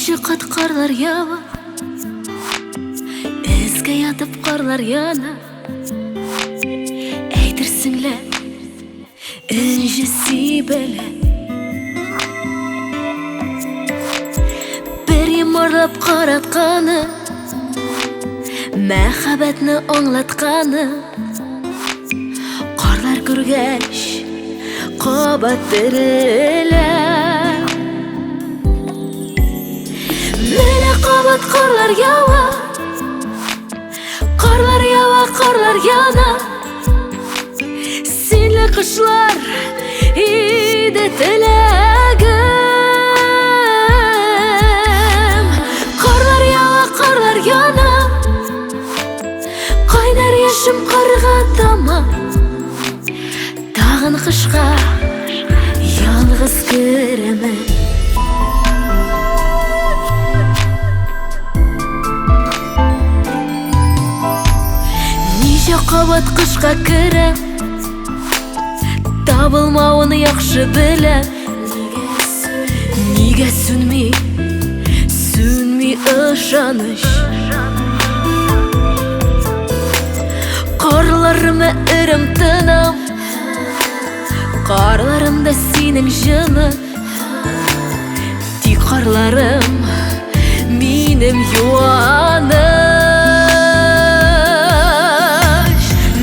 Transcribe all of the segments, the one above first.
Неше кат карлар ява, эзге ятып карлар яна. Әйтерсеңләр, энҗесе белән бер йомарлап каратканы, мәхәббәтне аңлатканы. Карлар күргәч, кабат терелә. Менә кабат карлар ява, карлар ява, карлар яна. Синле кышлар иде теләгем. Карлар ява, карлар яна. Кайнар яшем карга тама. Тагын кышка ялгыз керемен. Ничә кабат кышка керәм, табылмауын яхшы беләм. Нигә сүнми ышаныч. Карларыма өрем тынам, карларымда синең җылың. Тик карларым минем юаныч.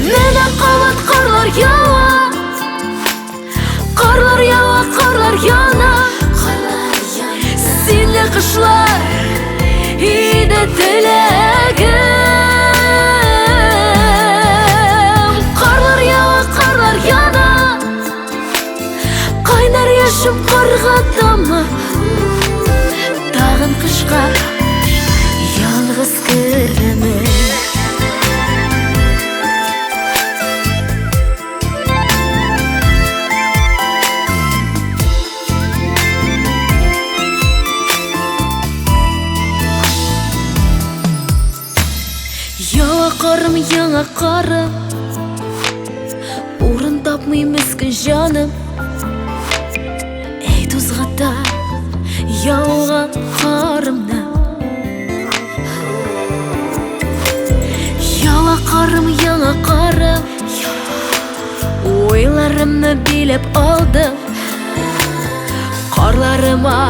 Менә кабат карлар ява, карлар ява, карлар яна. Синле кышлар иде теләгем. Карлар ява, карлар яна. Кайнар яшем карга тама. Тагын кышка ялгыз керемен. Ява карым, яңа карым, урын тапмый мескен җаным. Әйт узгата яуган карымны. Ява карым, яңа карым, уйларымны билеп алдым. Карларыма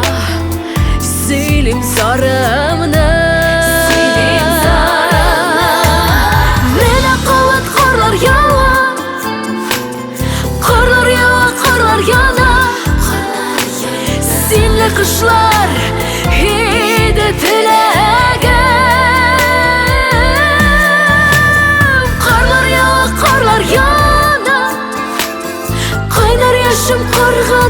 сөйлим зарымны. Синле кышлар иде теләгем. Карлар ява, карлар яна. Кайнар яшем карга